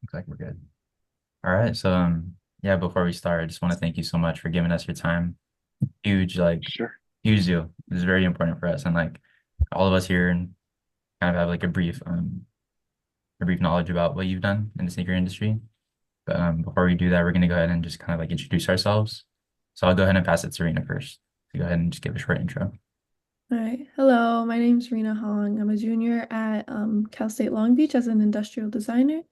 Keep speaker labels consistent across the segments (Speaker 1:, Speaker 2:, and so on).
Speaker 1: Looks like we're good. All right. Yeah, before we start, I just want to thank you so much for giving us your time. Huge,
Speaker 2: Sure.
Speaker 1: huge deal. This is very important for us. And all of us here and kind of have a brief knowledge about what you've done in the sneaker industry. But before we do that, we're gonna go ahead and just kind of introduce ourselves. So I'll go ahead and pass it to Serena first. So go ahead and just give a short intro.
Speaker 3: All right. Hello, my name's Rena Hong. I'm a junior at Cal State Long Beach as an industrial designer,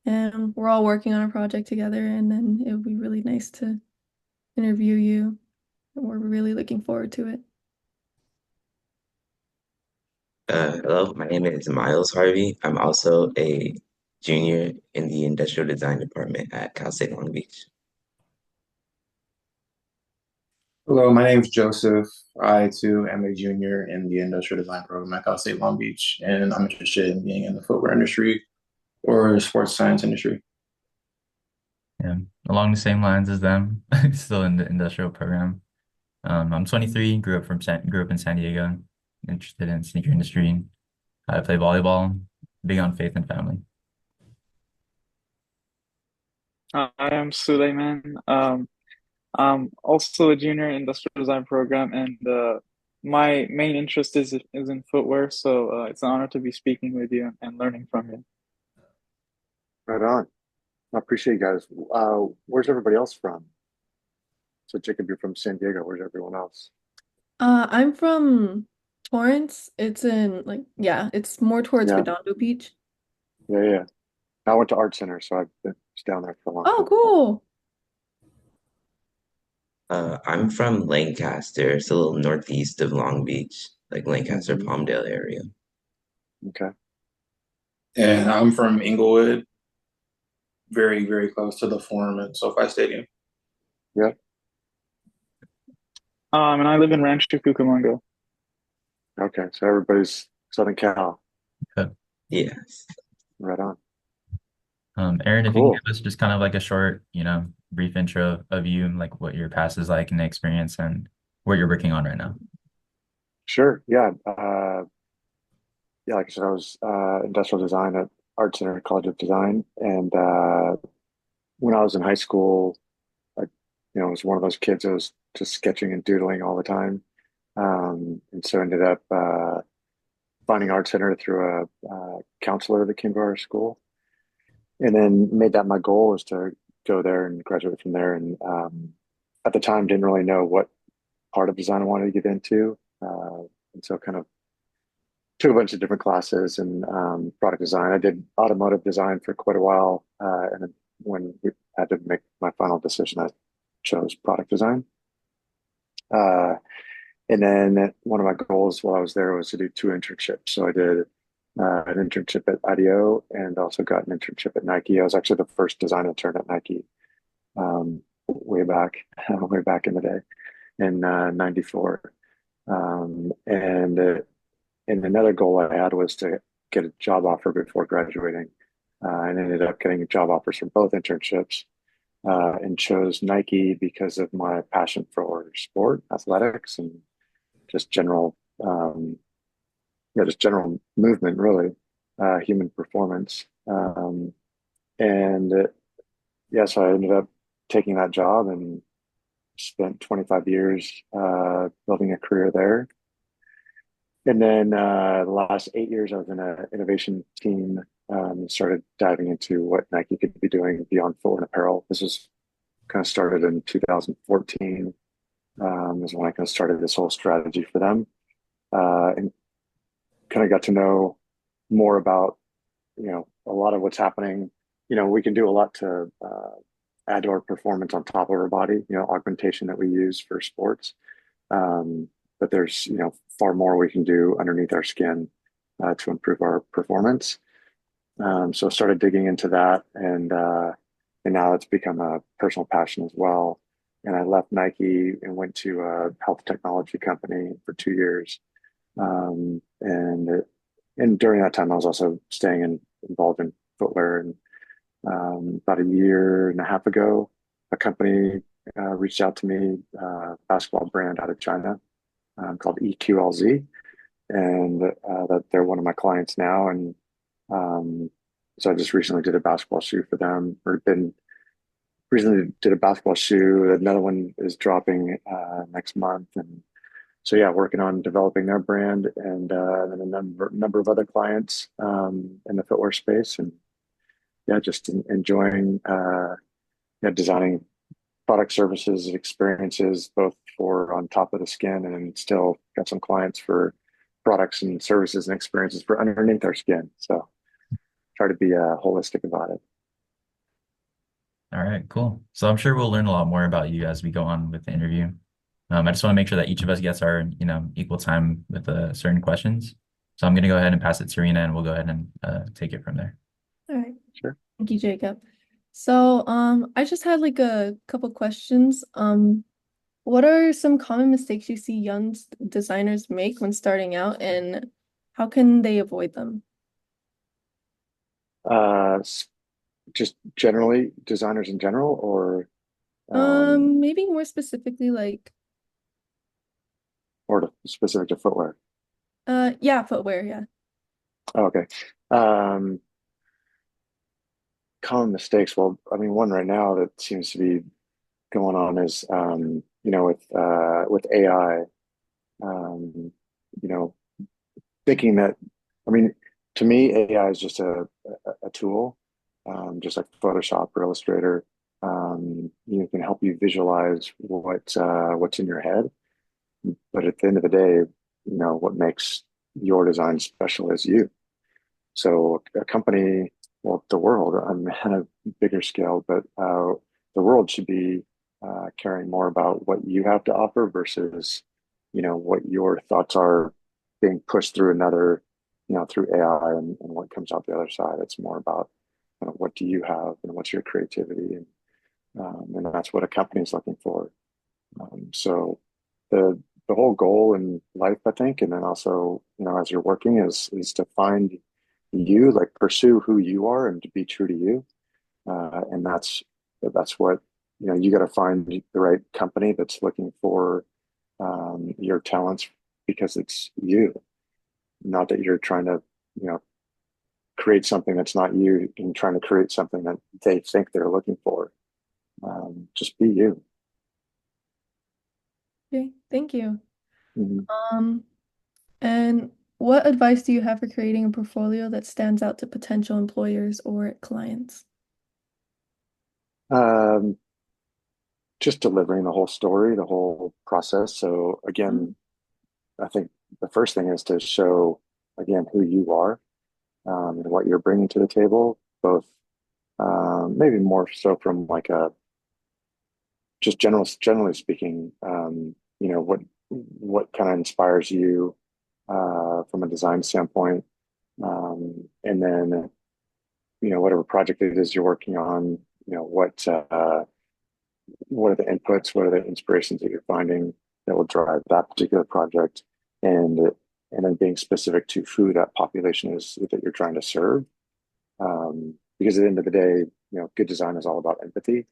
Speaker 3: and we're all working on a project together. And then it would be really nice to interview you. And we're really looking forward to it.
Speaker 2: Hello, my name is Miles Harvey. I'm also a junior in the Industrial Design Department at Cal State Long Beach.
Speaker 4: Hello, my name is Joseph. I too am a junior in the industrial design program at Cal State Long Beach, and I'm interested in being in the footwear industry or sports science industry.
Speaker 1: Yeah, along the same lines as them, still in the industrial program. I'm 23, grew up in San Diego, interested in sneaker industry. I play volleyball, big on faith and family.
Speaker 5: I am Suleiman. I'm also a junior in industrial design program, and my main interest is in footwear. So it's an honor to be speaking with you and learning from you.
Speaker 6: Right on. I appreciate you guys. Where's everybody else from? So Jacob, you're from San Diego. Where's everyone else?
Speaker 3: I'm from Torrance. It's in yeah, it's more towards
Speaker 6: Yeah,
Speaker 3: Redondo Beach.
Speaker 6: yeah. I went to Art Center, so I've been just down there for a long
Speaker 3: Oh,
Speaker 6: time.
Speaker 3: cool.
Speaker 2: I'm from Lancaster. It's a little northeast of Long Beach, like Lancaster,
Speaker 6: Hmm.
Speaker 2: Palmdale area.
Speaker 6: Okay.
Speaker 4: And I'm from Inglewood, very, very close to the Forum at SoFi Stadium.
Speaker 6: Yep.
Speaker 5: And I live in Rancho Cucamonga.
Speaker 6: Okay. So everybody's Southern Cal.
Speaker 1: But,
Speaker 2: Yes.
Speaker 6: Right on.
Speaker 1: Aaron, if you can
Speaker 6: Cool.
Speaker 1: give us just kind of a short, brief intro of you and what your past is like and the experience and what you're working on right now.
Speaker 6: Sure. Yeah. Yeah. Like I said, I was industrial design at Art Center College of Design, and when I was in high school, I, was one of those kids that was just sketching and doodling all the time. And so ended up finding Art Center through a counselor that came to our school, and then made that my goal was to go there and graduate from there. And at the time, didn't really know what part of design I wanted to get into, and so kind of took a bunch of different classes and product design. I did automotive design for quite a while, and then when we had to make my final decision, I chose product design. Uh, And then one of my goals while I was there was to do two internships. So I did an internship at IDEO and also got an internship at Nike. I was actually the first design intern at Nike way back, way back in the day in '94. And another goal I had was to get a job offer before graduating, and ended up getting job offers for both internships. And chose Nike because of my passion for sport, athletics, and just general, just general movement, really, human performance. And yeah, so I ended up taking that job and spent 25 years building a career there. And then the last 8 years, I was in an innovation team and started diving into what Nike could be doing beyond footwear and apparel. This was kind of started in 2014, is when I kind of started this whole strategy for them. And kind of got to know more about, a lot of what's happening. We can do a lot to add to our performance on top of our body, augmentation that we use for sports. But there's, far more we can do underneath our skin to improve our performance. So I started digging into that, and now it's become a personal passion as well. And I left Nike and went to a health technology company for 2 years. And during that time, I was also involved in footwear. And about a year and a half ago, a company reached out to me, basketball brand out of China called EQLZ, and that they're one of my clients now. And um, So I just recently did a basketball shoe for them, or been recently did a basketball shoe. Another one is dropping next month, and so yeah, working on developing their brand, and then a number of other clients in the footwear space, and yeah, just enjoying yeah, designing product services experiences both for on top of the skin, and still got some clients for products and services and experiences for underneath our skin. So try to be holistic about it.
Speaker 1: All right, cool. So I'm sure we'll learn a lot more about you as we go on with the interview. I just want to make sure that each of us gets our, equal time with certain questions. So I'm going to go ahead and pass it to Serena, and we'll go ahead and take it from there.
Speaker 3: All right.
Speaker 6: Sure.
Speaker 3: Thank you, Jacob. So, I just had like a couple questions. What are some common mistakes you see young designers make when starting out, and how can they avoid them?
Speaker 6: Uh, just generally designers in general, um,
Speaker 3: Maybe more specifically, like,
Speaker 6: specific to footwear.
Speaker 3: yeah, footwear, yeah.
Speaker 6: Oh, okay. Um, Common mistakes. Well, I mean, one right now that seems to be going on is, with AI, um, you know, thinking that, I mean, to me, AI is just a tool, just like Photoshop or Illustrator. You can help you visualize what's in your head, but at the end of the day, what makes your design special is you. So a company, well, the world, I'm at a bigger scale, but the world should be caring more about what you have to offer versus, what your thoughts are being pushed through another, through AI, and what comes out the other side. It's more about what do you have and what's your creativity, and that's what a company is looking for. So the whole goal in life, I think, and then also, as you're working, is to find you, like pursue who you are and to be true to you. And that's what, you got to find the right company that's looking for your talents because it's you, not that you're trying to, you know, create something that's not you and trying to create something that they think they're looking for. Just be you.
Speaker 3: Okay, thank you.
Speaker 6: Mhm.
Speaker 3: Um, and what advice do you have for creating a portfolio that stands out to potential employers or clients?
Speaker 6: Um, just delivering the whole story, the whole process. So again, I think the first thing is to show again who you are, and what you're bringing to the table, both maybe more so from like a just generally speaking, what kind of inspires you from a design standpoint, and then whatever project it is you're working on, what are the inputs, what are the inspirations that you're finding that will drive that particular project, and and then being specific to who that population is that you're trying to serve. Because at the end of the day, good design is all about empathy.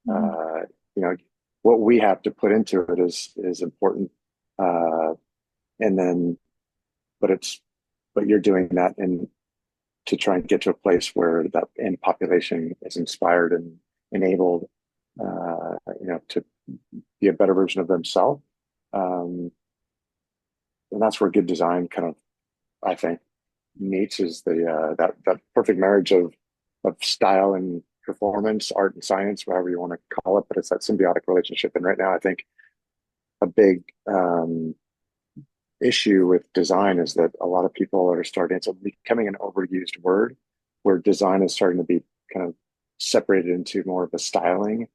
Speaker 3: Mhm.
Speaker 6: Uh, you know, what we have to put into it is important, uh, and then but you're doing that in to try and get to a place where that end population is inspired and enabled, to be a better version of themselves. Um, and that's where good design kind of, I think, meets is the that perfect marriage of style and performance, art and science, whatever you want to call it. But it's that symbiotic relationship. And right now, I think a big issue with design is that a lot of people are starting, it's becoming an overused word, where design is starting to be kind of separated into more of a styling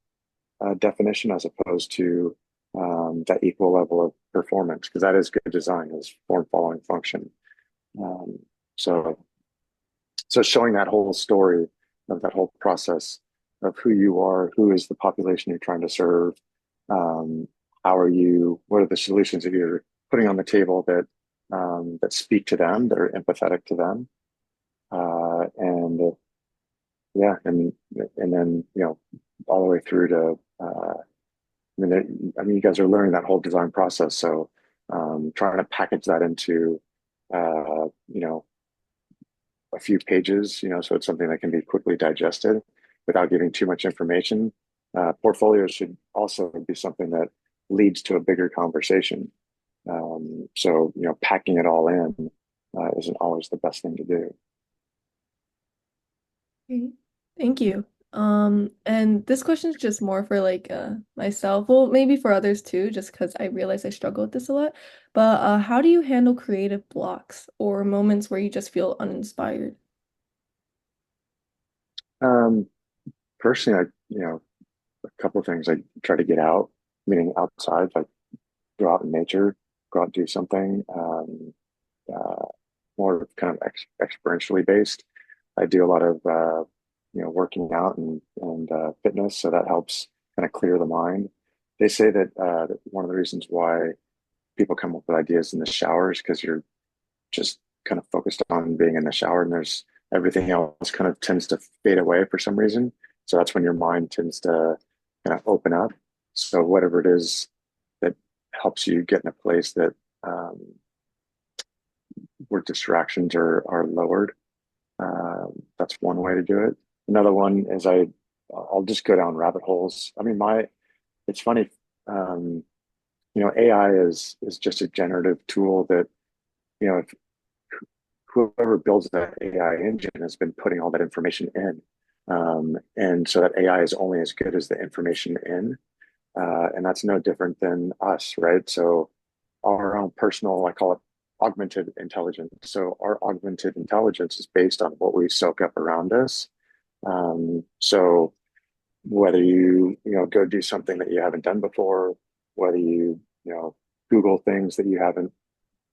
Speaker 6: definition as opposed to that equal level of performance, because that is good design, is form following function. Um, so so showing that whole story of that whole process of who you are, who is the population you're trying to serve, um, how are you, what are the solutions that you're putting on the table that speak to them, that are empathetic to them, and yeah, and then all the way through to I mean, you guys are learning that whole design process, so trying to package that into uh, you know a few pages, so it's something that can be quickly digested without giving too much information. Portfolios should also be something that leads to a bigger conversation. So, packing it all in isn't always the best thing to do.
Speaker 3: Okay, thank you. And this question is just more for like myself, well, maybe for others too, just because I realize I struggle with this a lot. But how do you handle creative blocks or moments where you just feel uninspired?
Speaker 6: Um, Personally, a couple of things. I try to get out, meaning outside, like go out in nature, go out and do something uh, more kind of experientially based. I do a lot of working out and fitness, so that helps kind of clear the mind. They say that one of the reasons why people come up with ideas in the shower is because you're just kind of focused on being in the shower, and there's everything else kind of tends to fade away for some reason. So that's when your mind tends to kind of open up. So whatever it is that helps you get in a place that um, where distractions are lowered. That's one way to do it. Another one is I'll just go down rabbit holes. I mean, it's funny. Um, AI is just a generative tool that if whoever builds that AI engine has been putting all that information in, and so that AI is only as good as the information in, and that's no different than us, right? So our own personal, I call it augmented intelligence. So our augmented intelligence is based on what we soak up around us. So whether you go do something that you haven't done before, whether you Google things that you haven't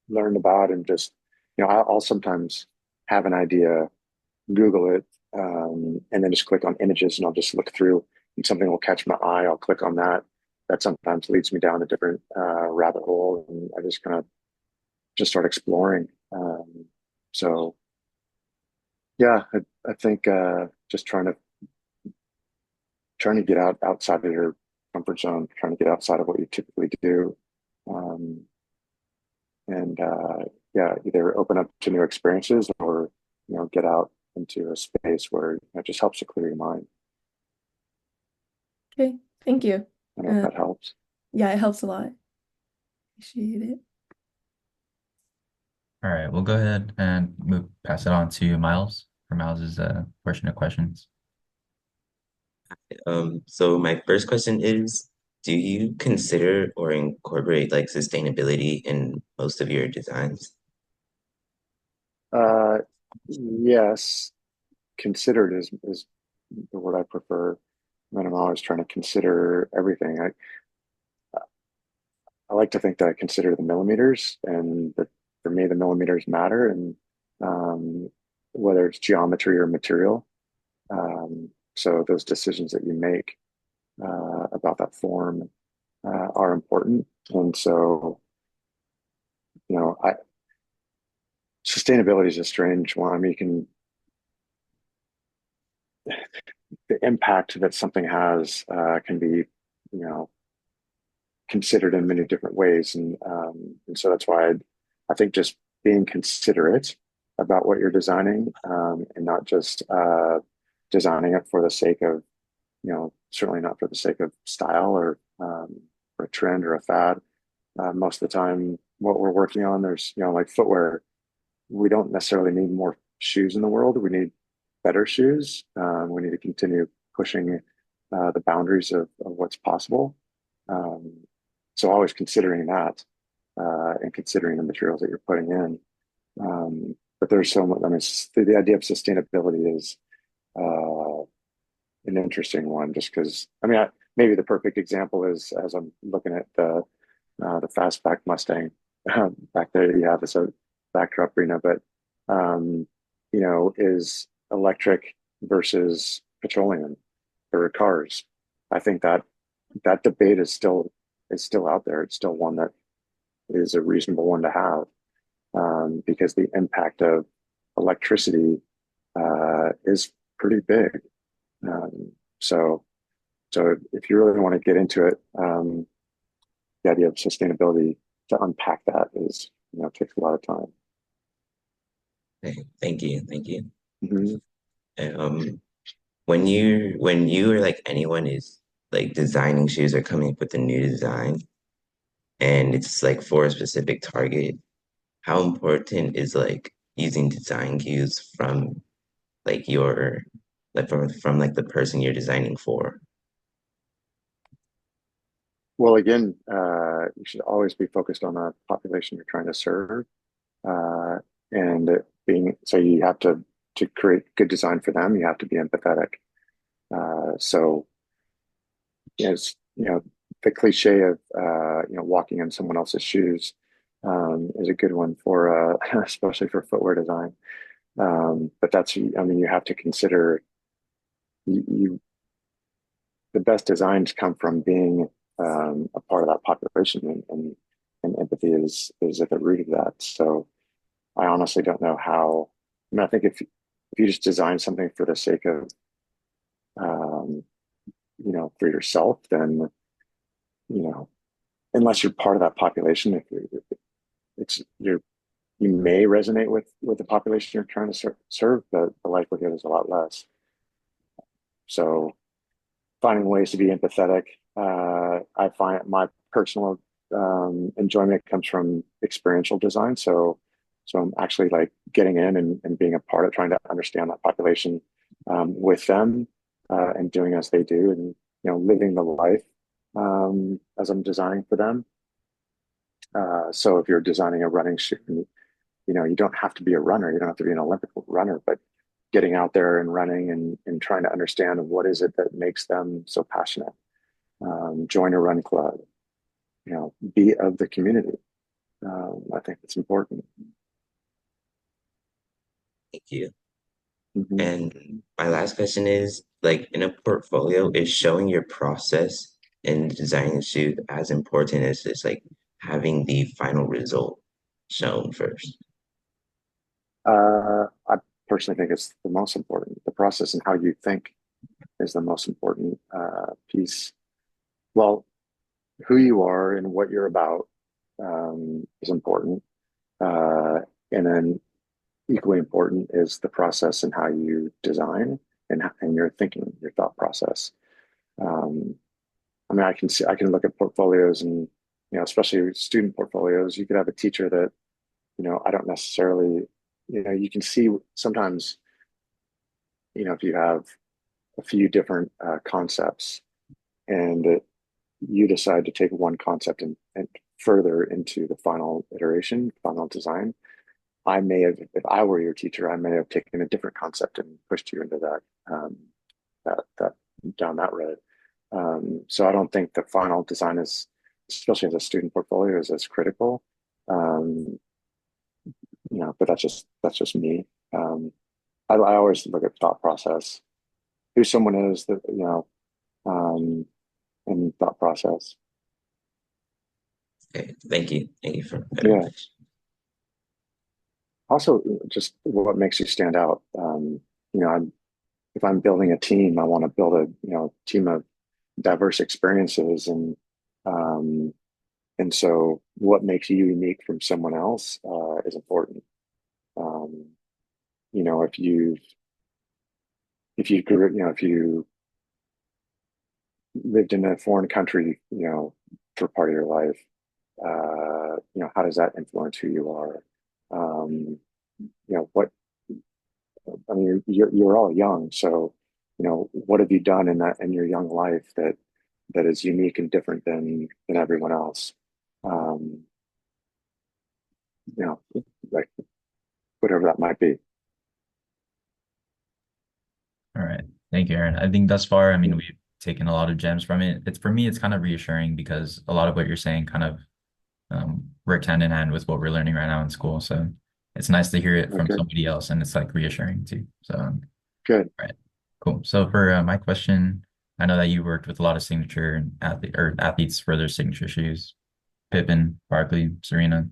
Speaker 6: learned about, and just I'll sometimes have an idea, Google it, and then just click on images, and I'll just look through, and something will catch my eye. I'll click on that. That sometimes leads me down a different rabbit hole, and I just kind of just start exploring. So yeah, I think just trying to get outside of your comfort zone, trying to get outside of what you typically do, um, and yeah, either open up to new experiences or get out into a space where it just helps to clear your mind.
Speaker 3: Okay, thank you.
Speaker 6: I don't know if that helps.
Speaker 3: Yeah, it helps a lot. Appreciate it.
Speaker 1: All right, we'll go ahead and pass it on to Miles for Miles's portion of questions.
Speaker 2: So my first question is, do you consider or incorporate like sustainability in most of your designs?
Speaker 6: Uh, yes, considered is the word I prefer. And I'm always trying to consider everything. I like to think that I consider the millimeters, and that for me the millimeters matter, and um, whether it's geometry or material. So those decisions that you make about that form are important, and so I sustainability is a strange one. I mean, the impact that something has can be considered in many different ways, and so that's why I think just being considerate about what you're designing, and not just designing it for the sake of certainly not for the sake of style or for a trend or a fad. Most of the time, what we're working on, there's like footwear. We don't necessarily need more shoes in the world. We need better shoes. We need to continue pushing the boundaries of what's possible. Um, so always considering that, and considering the materials that you're putting in. But there's so much. I mean, the idea of sustainability is an interesting one, just because I mean, maybe the perfect example is, as I'm looking at the fastback Mustang back there. You have as a backdrop, Rena, but is electric versus petroleum for cars. I think that debate is still out there. It's still one that is a reasonable one to have, because the impact of electricity is pretty big. Um, so so if you really want to get into it, the idea of sustainability, to unpack that is takes a lot of time.
Speaker 2: Thank you, thank you.
Speaker 6: Mhm.
Speaker 2: And, when you or like anyone is like designing shoes or coming up with a new design and it's like for a specific target, how important is like using design cues from like your like from like the person you're designing for?
Speaker 6: Well, again, you should always be focused on the population you're trying to serve. Uh, and being so you have to create good design for them, you have to be empathetic. So is the cliche of walking in someone else's shoes is a good one for especially for footwear design. But that's I mean you have to consider you the best designs come from being a part of that population, and empathy is at the root of that. So I honestly don't know how. I mean, I think if you just design something for the sake of um, for yourself, then you know unless you're part of that population, if you may resonate with the population you're trying to serve, but the likelihood is a lot less. So finding ways to be empathetic, I find my personal enjoyment comes from experiential design. So I'm actually like getting in and being a part of trying to understand that population with them and doing as they do, and living the life as I'm designing for them. So if you're designing a running shoe, you don't have to be a runner, you don't have to be an Olympic runner, but getting out there and running and trying to understand what is it that makes them so passionate. Join a run club, be of the community. I think it's important.
Speaker 2: Thank you.
Speaker 6: Mhm.
Speaker 2: And my last question is like in a portfolio, is showing your process in designing a shoe as important as just like having the final result shown first?
Speaker 6: I personally think it's the most important. The process and how you think is the most important piece. Well, who you are and what you're about is important. Uh, and then equally important is the process and how you design and your thinking, your thought process. Um, I mean, I can look at portfolios and, especially student portfolios, you could have a teacher that, I don't necessarily, you can see sometimes, if you have a few different concepts and you decide to take one concept and further into the final iteration, final design, I may have, if I were your teacher, I may have taken a different concept and pushed you into that down that road. So I don't think the final design is, especially as a student portfolio, is as critical. Um, but that's just me. I always look at thought process, who someone is that um, and thought process.
Speaker 2: Okay, thank you. Thank you for that
Speaker 6: Yeah.
Speaker 2: information.
Speaker 6: Also, just what makes you stand out. If I'm building a team, I want to build a team of diverse experiences, um, and so what makes you unique from someone else is important. Um, if you grew, if you lived in a foreign country, for part of your life, how does that influence who you are? What I mean, you're all young, so what have you done in your young life that is unique and different than everyone else? Um, you know, like whatever that might be.
Speaker 1: All right. Thank you, Aaron. I think thus far, I mean, we've taken a lot of gems from it. It's for me, it's kind of reassuring because a lot of what you're saying kind of works hand in hand with what we're learning right now in school. So it's nice to hear it from
Speaker 6: Okay,
Speaker 1: somebody else, and it's like reassuring too. So,
Speaker 6: good.
Speaker 1: all right, cool. So for my question, I know that you worked with a lot of signature athletes for their signature shoes, Pippen, Barkley, Serena.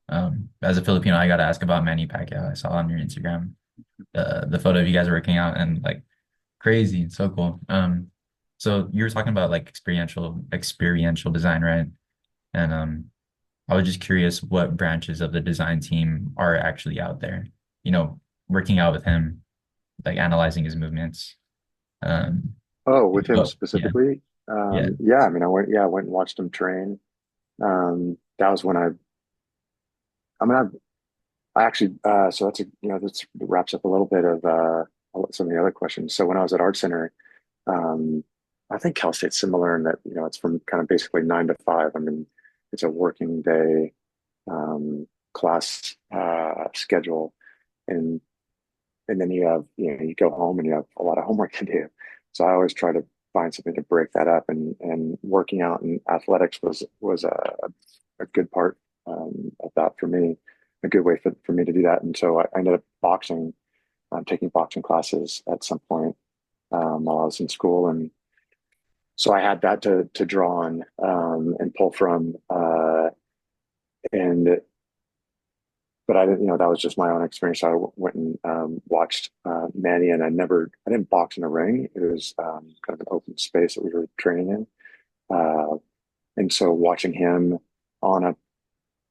Speaker 1: As a Filipino, I got to ask about Manny Pacquiao. I saw on your Instagram the photo of you guys working out and like crazy, so cool. So you were talking about like experiential design, right? And I was just curious what branches of the design team are actually out there. you know, working out with him, like analyzing his movements. Um,
Speaker 6: Oh, with him
Speaker 1: but yeah,
Speaker 6: specifically?
Speaker 1: yeah,
Speaker 6: Yeah, I mean, I went and watched him train. That was when I mean, I actually, so that's that wraps up a little bit of some of the other questions. So when I was at Art Center, um, I think Cal State's similar in that, it's from kind of basically 9 to 5. I mean, it's a working day class schedule, and and then you go home and you have a lot of homework to do. So I always try to find something to break that up, and working out and athletics was a good part of that for me, a good way for me to do that. And so I ended up taking boxing classes at some point while I was in school, and so I had that to draw on and pull from, and but I didn't, that was just my own experience. So I went and watched Manny, and I didn't box in a ring. It was kind of an open space that we were training in. And so watching him on a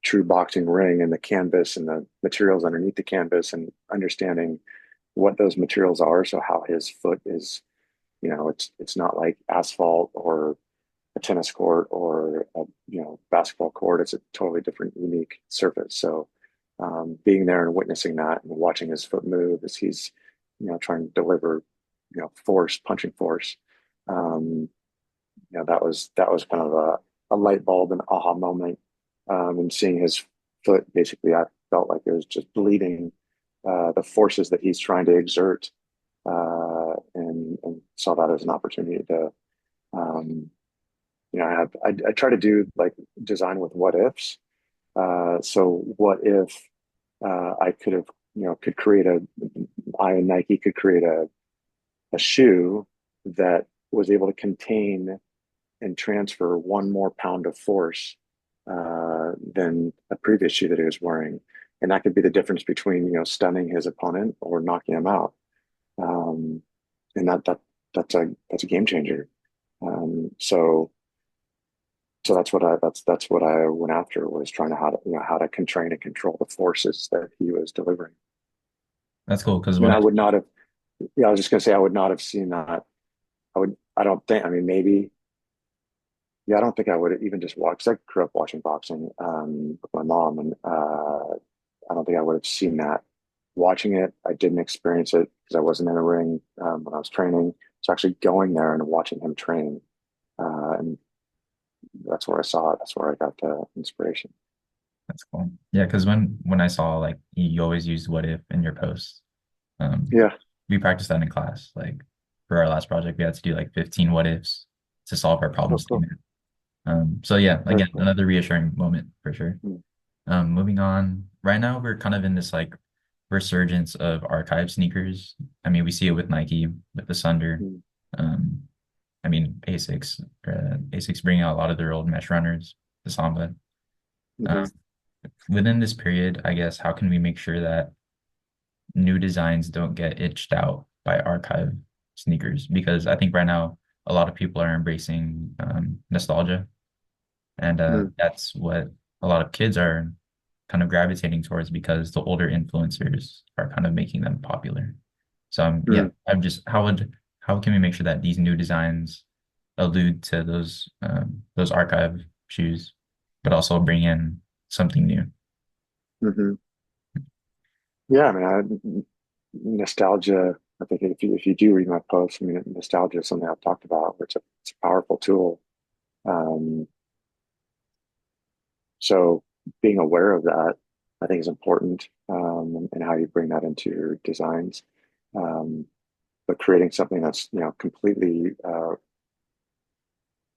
Speaker 6: true boxing ring and the canvas and the materials underneath the canvas and understanding what those materials are. So how his foot is, it's not like asphalt or a tennis court or a basketball court. It's a totally different, unique surface. So being there and witnessing that and watching his foot move as he's trying to deliver force, punching force. Um, that was kind of a light bulb and aha moment. And seeing his foot, basically, I felt like it was just bleeding the forces that he's trying to exert, and saw that as an opportunity to um, I try to do like design with what ifs. So what if I could have, could create I and Nike could create a shoe that was able to contain and transfer one more pound of force than a previous shoe that he was wearing. And that could be the difference between, stunning his opponent or knocking him out. Um, and that's a game changer. So that's what I went after, was trying to how to constrain and control the forces that he was delivering.
Speaker 1: that's cool because
Speaker 6: I mean,
Speaker 1: when
Speaker 6: I
Speaker 1: I
Speaker 6: would not have. Yeah, I was just gonna say I would not have seen that. I don't think. I mean, maybe. Yeah, I don't think I would have even just watched. I grew up watching boxing with my mom, and I don't think I would have seen that. Watching it, I didn't experience it because I wasn't in a ring when I was training. So actually going there and watching him train, and that's where I saw it. That's where I got the inspiration.
Speaker 1: that's cool. Yeah, because when I saw like you always used what if in your posts. Um,
Speaker 6: Yeah,
Speaker 1: we practiced that in class. Like for our last project, we had to do like 15 what ifs to solve our problem
Speaker 6: oh, cool.
Speaker 1: statement. So yeah,
Speaker 6: Very
Speaker 1: again,
Speaker 6: cool.
Speaker 1: another reassuring moment for sure.
Speaker 6: Mm,
Speaker 1: Moving on. Right now, we're kind of in this like resurgence of archive sneakers. I mean, we see it with Nike, with the Sunder.
Speaker 6: mm,
Speaker 1: Um, I mean, Asics bringing out a lot of their old mesh runners, the Samba.
Speaker 6: mhm,
Speaker 1: Um, within this period, I guess, how can we make sure that new designs don't get itched out by archive sneakers? Because I think right now a lot of people are embracing nostalgia, and
Speaker 6: mm,
Speaker 1: that's what a lot of kids are kind of gravitating towards because the older influencers are kind of making them popular. So yeah,
Speaker 6: mm,
Speaker 1: I'm just how can we make sure that these new designs allude to those archive shoes, but also bring in something new?
Speaker 6: mhm. Yeah, I mean, nostalgia. I think if you do read my posts, I mean, nostalgia is something I've talked about. It's a powerful tool. Um, so being aware of that, I think, is important, and how you bring that into your designs. Um, but creating something that's completely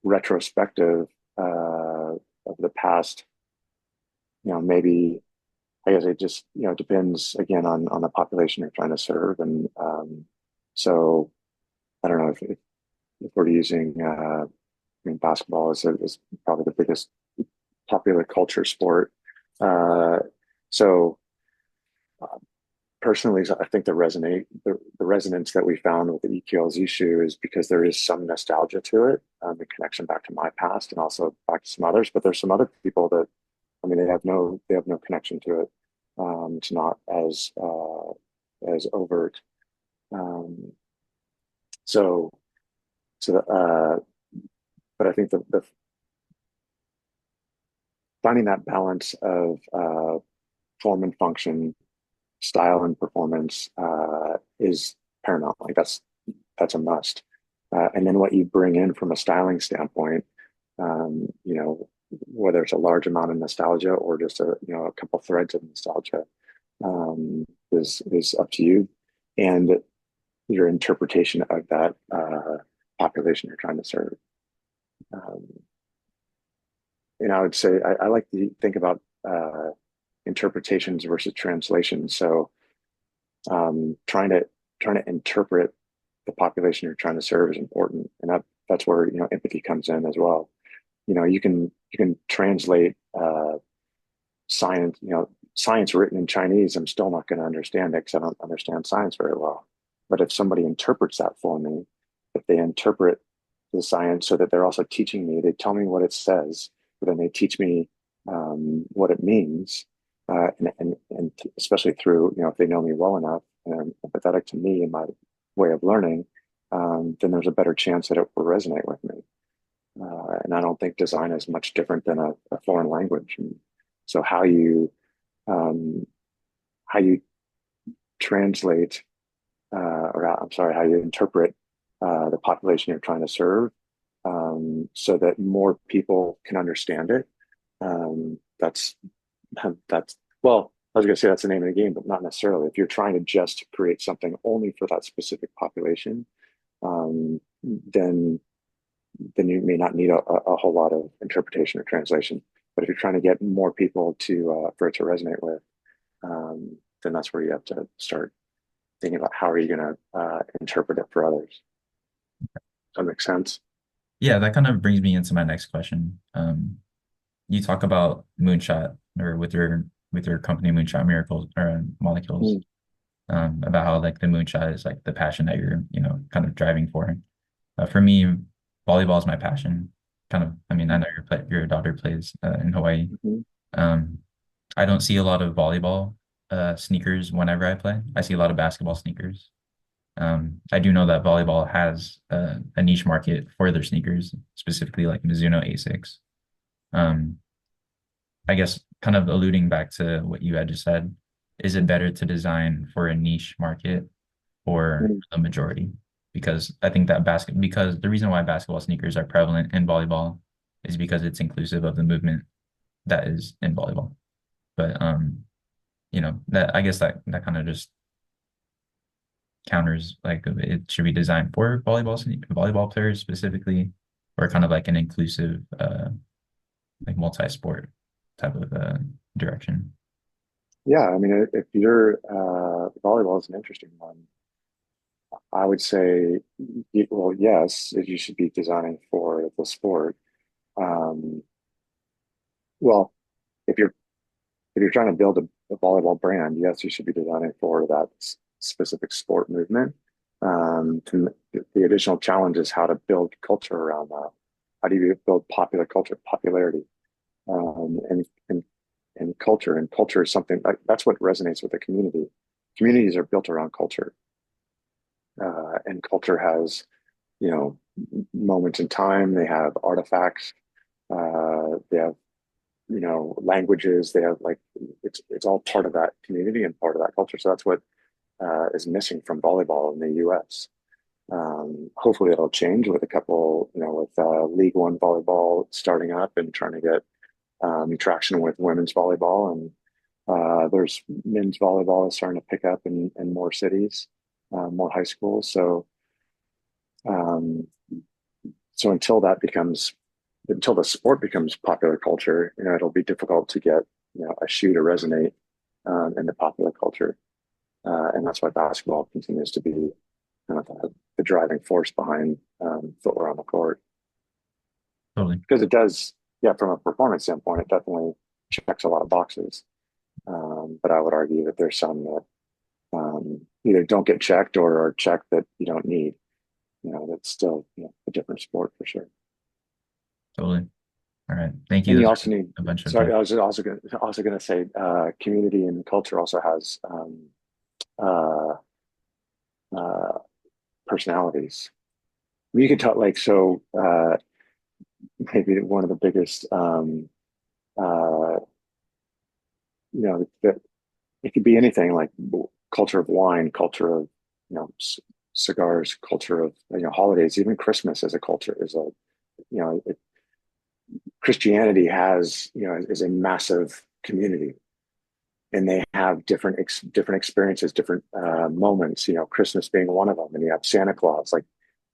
Speaker 6: retrospective of the past, maybe I guess it just depends again on the population you're trying to serve, and so I don't know if we're using I mean, basketball is probably the biggest popular culture sport. Uh, so personally, I think the resonance that we found with the EQLZ shoe is because there is some nostalgia to it, the connection back to my past and also back to some others. But there's some other people that, I mean, they have no connection to it. It's not as overt. Um, so so but I think the finding that balance of form and function, style and performance is paramount. Like that's a must. And then what you bring in from a styling standpoint, you know, whether it's a large amount of nostalgia or just a couple threads of nostalgia, is up to you and your interpretation of that population you're trying to serve. Um, and I would say I like to think about interpretations versus translation. So trying to interpret the population you're trying to serve is important, and that's where empathy comes in as well. You can translate science. Science written in Chinese, I'm still not going to understand it because I don't understand science very well. But if somebody interprets that for me, if they interpret the science so that they're also teaching me, they tell me what it says, but then they teach me what it means, and especially through if they know me well enough and empathetic to me and my way of learning, then there's a better chance that it will resonate with me. And I don't think design is much different than a foreign language. And so um, how you translate, or I'm sorry, how you interpret the population you're trying to serve, so that more people can understand it. That's well, I was going to say that's the name of the game, but not necessarily. If you're trying to just create something only for that specific population, then you may not need a whole lot of interpretation or translation. But if you're trying to get more people to for it to resonate with, then that's where you have to start thinking about how are you going to interpret it for others. Does that make sense?
Speaker 1: Yeah, that kind of brings me into my next question. You talk about Moonshot or with your company Moonshot Miracles or Molecules,
Speaker 6: Mm.
Speaker 1: about how like the moonshot is like the passion that you're, kind of driving for. For me, volleyball is my passion. Kind of, I mean, I know your daughter plays in Hawaii.
Speaker 6: Mhm.
Speaker 1: Um, I don't see a lot of volleyball sneakers whenever I play. I see a lot of basketball sneakers. I do know that volleyball has a niche market for their sneakers, specifically like Mizuno Asics. Um, I guess kind of alluding back to what you had just said, is it better to design for a niche market or
Speaker 6: Mm.
Speaker 1: a majority? Because I think that because the reason why basketball sneakers are prevalent in volleyball is because it's inclusive of the movement that is in volleyball. But that I guess that kind of just counters like it should be designed for volleyball players specifically, or kind of like an inclusive like multi-sport type of direction.
Speaker 6: Yeah, I mean, if you're volleyball is an interesting one. I would say, well, yes, you should be designing for the sport. Um, well, if you're if you're trying to build a volleyball brand, yes, you should be designing for that specific sport movement. The additional challenge is how to build culture around that. How do you build popularity, and culture? And culture is something like that's what resonates with the community. Communities are built around culture, and culture has moments in time. They have artifacts. They have languages. They have like it's all part of that community and part of that culture. So that's what is missing from volleyball in the U.S. Hopefully it'll change with a couple, with League One volleyball starting up and trying to get traction with women's volleyball, and there's men's volleyball is starting to pick up in more cities, more high schools. Um, so until the sport becomes popular culture, it'll be difficult to get a shoe to resonate in the popular culture, and that's why basketball continues to be the driving force behind footwear on the court,
Speaker 1: Totally.
Speaker 6: because it does, yeah, from a performance standpoint, it definitely checks a lot of boxes. But I would argue that there's some that either don't get checked or are checked that you don't need. That's still a different sport for sure.
Speaker 1: Totally. All right. Thank you.
Speaker 6: And you
Speaker 1: Those
Speaker 6: also
Speaker 1: are
Speaker 6: need,
Speaker 1: a bunch of
Speaker 6: sorry,
Speaker 1: good.
Speaker 6: I was also gonna say, community and culture also has uh, uh, personalities. You could talk like so. Maybe one of the biggest, uh, that it could be anything like culture of wine, culture of cigars, culture of holidays. Even Christmas as a culture is a you know it, Christianity has is a massive community, and they have different experiences, different moments. Christmas being one of them, and you have Santa Claus. Like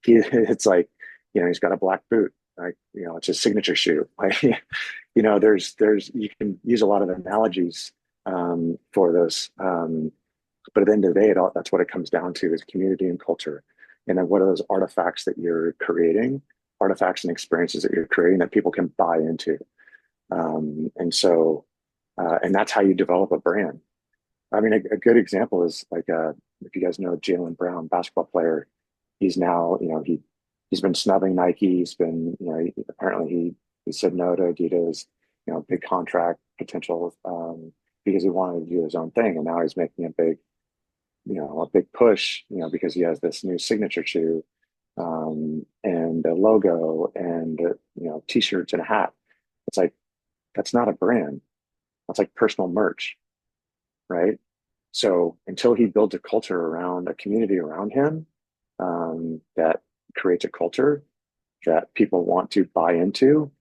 Speaker 6: it's like he's got a black boot. Like it's his signature shoe. Like there's you can use a lot of analogies for those. But at the end of the day, that's what it comes down to is community and culture. And then what are those artifacts that you're creating, artifacts and experiences that you're creating that people can buy into? And that's how you develop a brand. I mean, a good example is like if you guys know Jaylen Brown, basketball player. He's now, he's been snubbing Nike. He's been, apparently he said no to Adidas, big contract potential because he wanted to do his own thing, and now he's making a big push, because he has this new signature shoe and a logo and t-shirts and a hat. It's like that's not a brand. That's like personal merch, right? So until he builds a culture around a community around him that creates a culture that people want to buy into,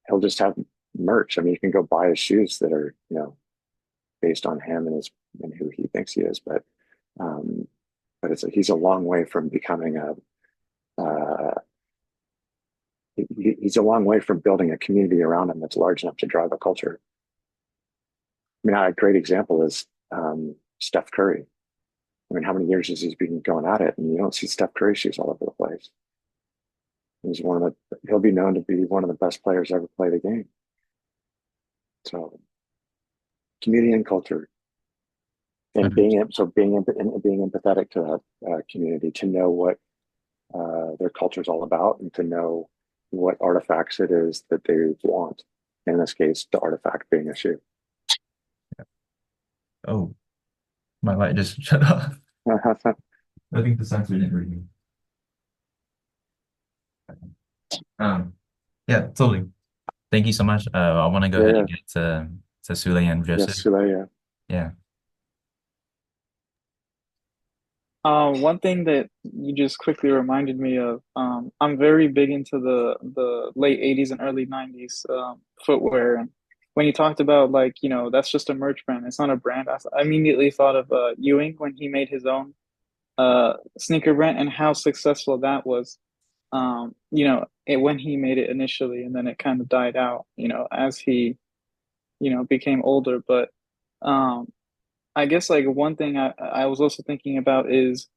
Speaker 6: he'll just have merch. I mean, you can go buy his shoes that are, based on him and who he thinks he is, um, but he's a long way from becoming uh, he's a long way from building a community around him that's large enough to drive a culture. I mean, a great example is Steph Curry. I mean, how many years has he been going at it? And you don't see Steph Curry shoes all over the place. He'll be known to be one of the best players ever play the game. So, community and culture, and being empathetic to that community, to know what their culture is all about, and to know what artifacts it is that they want. In this case, the artifact being a shoe.
Speaker 1: Oh, my light just shut off. I think the sensor didn't read me. Um, yeah, totally. Thank you so much. I want to go ahead
Speaker 6: Yeah,
Speaker 1: and get to Sule and
Speaker 6: yes,
Speaker 1: Joseph.
Speaker 6: Sulaya.
Speaker 1: Yeah.
Speaker 5: One thing that you just quickly reminded me of, I'm very big into the late 80s and early 90s footwear. And when you talked about like, that's just a merch brand, it's not a brand. I immediately thought of Ewing when he made his own sneaker brand and how successful that was. When he made it initially, and then it kind of died out, as he, became older. But um, I guess like one thing I was also thinking about is,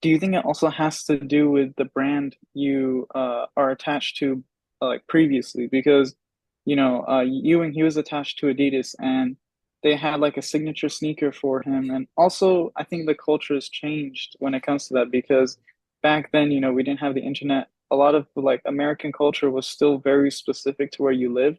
Speaker 5: do you think it also has to do with the brand you are attached to, like previously? Because Ewing, he was attached to Adidas, and they had like a signature sneaker for him. And also, I think the culture has changed when it comes to that because back then, we didn't have the internet. A lot of like American culture was still very specific to where you lived.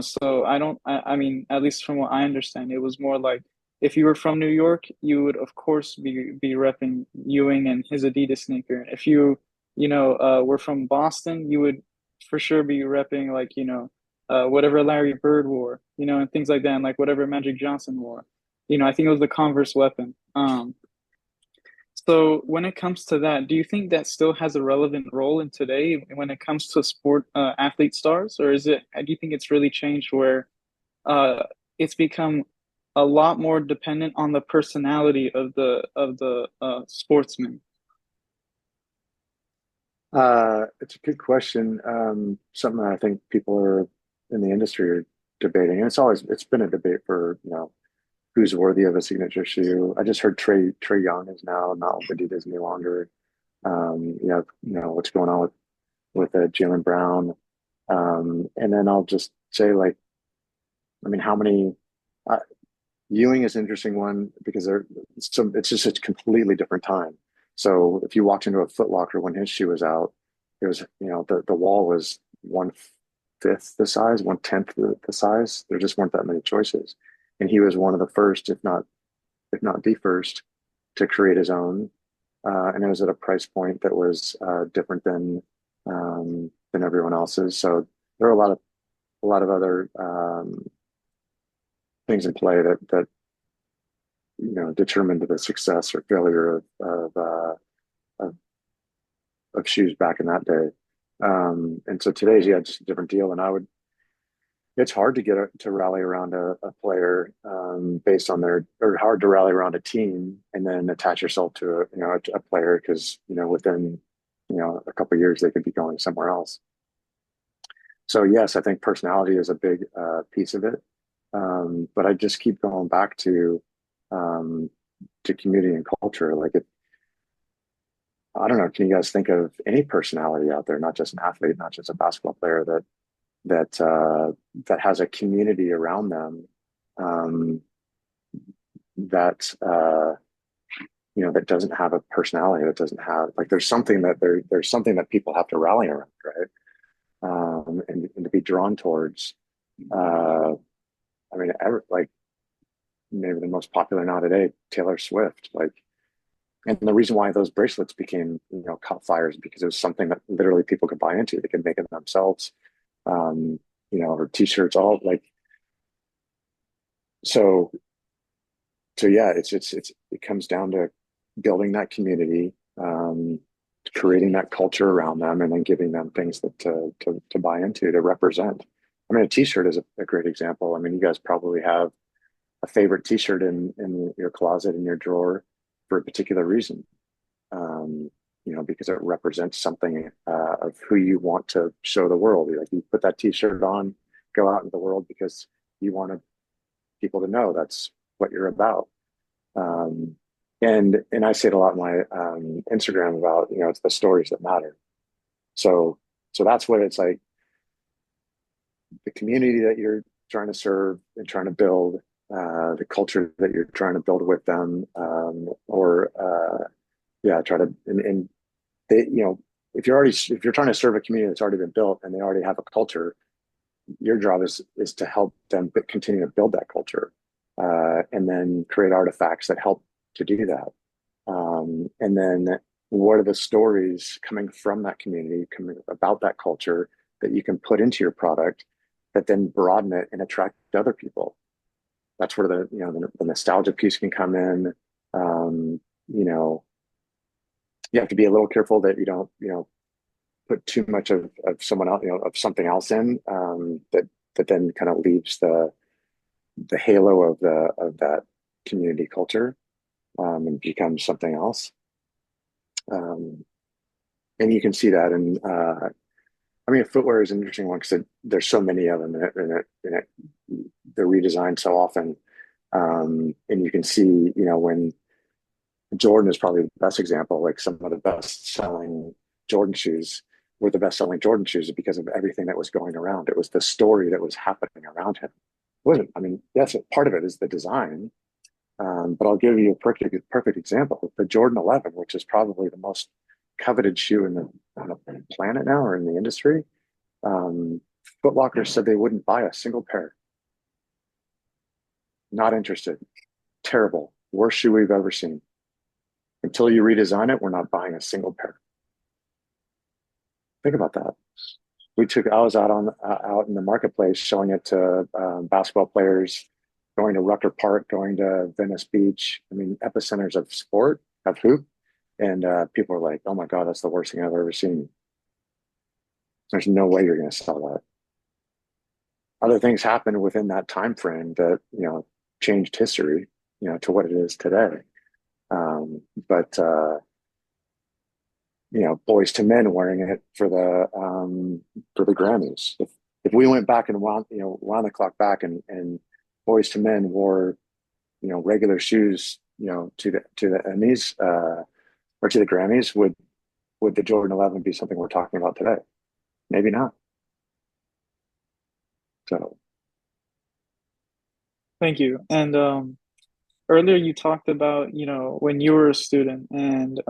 Speaker 5: So I don't. I mean, at least from what I understand, it was more like if you were from New York, you would of course be repping Ewing and his Adidas sneaker. If you were from Boston, you would for sure be repping like whatever Larry Bird wore, and things like that, and like whatever Magic Johnson wore. I think it was the Converse weapon. So when it comes to that, do you think that still has a relevant role in today when it comes to sport athlete stars, or do you think it's really changed where uh, it's become a lot more dependent on the personality of the sportsman?
Speaker 6: It's a good question. Something that I think people are in the industry are debating. And it's been a debate for, who's worthy of a signature shoe. I just heard Trey Young is now not with Adidas any longer. What's going on with Jaylen Brown. And then I'll just say like, I mean, how many Ewing is an interesting one because it's just a completely different time. So if you walked into a Foot Locker when his shoe was out, it was, the wall was 1/5 the size, 1/10 the size. There just weren't that many choices, and he was one of the first, if not the first, to create his own, and it was at a price point that was different than everyone else's. So there are a lot of other things in play that determined the success or failure of, of shoes back in that day. And so today's, yeah, just a different deal. And it's hard to to rally around a player based on or hard to rally around a team and then attach yourself to a player because within a couple of years they could be going somewhere else. So yes, I think personality is a big piece of it, but I just keep going back um, to community and culture. Like I don't know, can you guys think of any personality out there, not just an athlete, not just a basketball player, that has a community around them, um, that that doesn't have a personality, that doesn't have like there's something that people have to rally around, right? And to be drawn towards. I mean, like maybe the most popular now today, Taylor Swift, like. And the reason why those bracelets became, caught fire is because it was something that literally people could buy into. They could make it themselves, or T-shirts, all like. So, so yeah, it comes down to building that community, creating that culture around them, and then giving them things to buy into, to represent. I mean, a T-shirt is a great example. I mean, you guys probably have a favorite T-shirt in your closet, in your drawer, for a particular reason, because it represents something of who you want to show the world. Like you put that T-shirt on, go out into the world because you want people to know that's what you're about. Um, and I say it a lot in my Instagram about it's the stories that matter. So that's what it's like. The community that you're trying to serve and trying to build, the culture that you're trying to build with them, or try to and they if you're trying to serve a community that's already been built and they already have a culture, your job is to help them continue to build that culture, and then create artifacts that help to do that. And then what are the stories coming from that community, coming about that culture, that you can put into your product that then broaden it and attract other people? That's where the nostalgia piece can come in. You know, you have to be a little careful that you don't, put too much of someone else, of something else in, that then kind of leaves the halo of that community culture, and becomes something else. Um, and you can see that in, I mean, footwear is an interesting one because there's so many of them, and they're redesigned so often. And you can see, when Jordan is probably the best example, like some of the best selling Jordan shoes were the best selling Jordan shoes because of everything that was going around. It was the story that was happening around him. It wasn't, I mean, yes, part of it is the design. But I'll give you a perfect example. The Jordan 11, which is probably the most coveted shoe on the planet now, or in the industry. Foot Locker said they wouldn't buy a single pair. Not interested. Terrible. Worst shoe we've ever seen. Until you redesign it, we're not buying a single pair. Think about that. I was out in the marketplace showing it to basketball players, going to Rucker Park, going to Venice Beach. I mean, epicenters of sport, of hoop. And people are like, "Oh my God, that's the worst thing I've ever seen." There's no way you're going to sell that. Other things happened within that time frame that changed history, to what it is today. But Boys to Men wearing it for the Grammys. If we went back and wound the clock back, and Boys to Men wore regular shoes to the Emmys, or to the Grammys, would the Jordan 11 be something we're talking about today? Maybe not. So
Speaker 5: Thank you. And earlier you talked about, when you were a student, and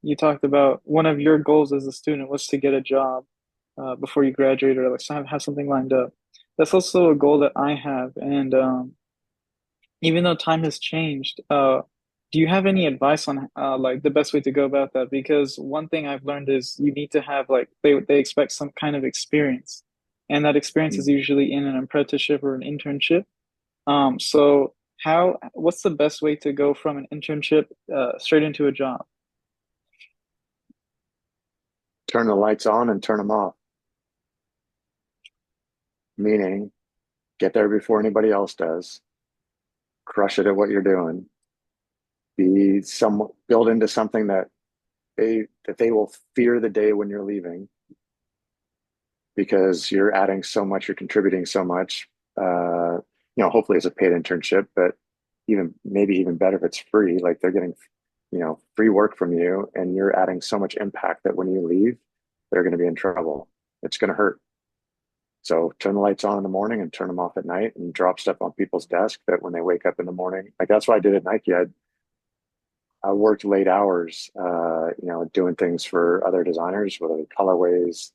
Speaker 5: you talked about one of your goals as a student was to get a job. before you graduate, or like have something lined up. That's also a goal that I have. And even though time has changed, do you have any advice on like the best way to go about that? Because one thing I've learned is you need to have like they expect some kind of experience, and that experience is usually in an apprenticeship or an internship. So what's the best way to go from an internship straight into a job?
Speaker 6: Turn the lights on and turn them off, meaning get there before anybody else does, crush it at what you're doing, build into something that they will fear the day when you're leaving because you're adding so much, you're contributing so much. Hopefully it's a paid internship, but maybe even better if it's free, like they're getting, free work from you and you're adding so much impact that when you leave, they're going to be in trouble. It's going to hurt. So turn the lights on in the morning and turn them off at night and drop stuff on people's desk that when they wake up in the morning, like that's what I did at Nike. I worked late hours, doing things for other designers, whether colorways,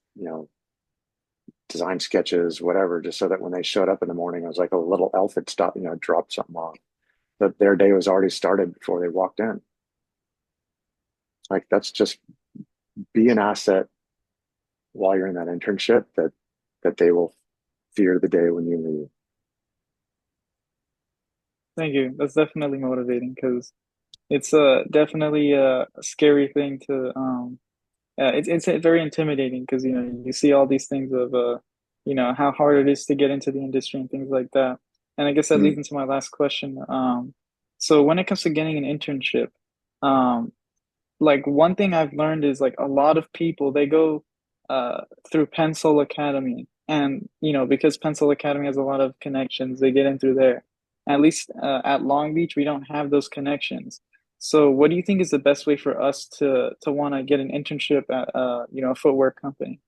Speaker 6: design sketches, whatever, just so that when they showed up in the morning, I was like a little elf had stopped, dropped something off. That their day was already started before they walked in. Like that's just be an asset while you're in that internship that they will fear the day when you leave.
Speaker 5: Thank you. That's definitely motivating because it's definitely a scary thing to it's very intimidating because you see all these things of how hard it is to get into the industry and things like that. And I guess that leads
Speaker 6: Mm.
Speaker 5: into my last question. So when it comes to getting an internship, um, like one thing I've learned is like a lot of people they go uh through Pencil Academy, and because Pencil Academy has a lot of connections, they get in through there. At least at Long Beach, we don't have those connections. So what do you think is the best way for us to want to get an internship at a footwear company?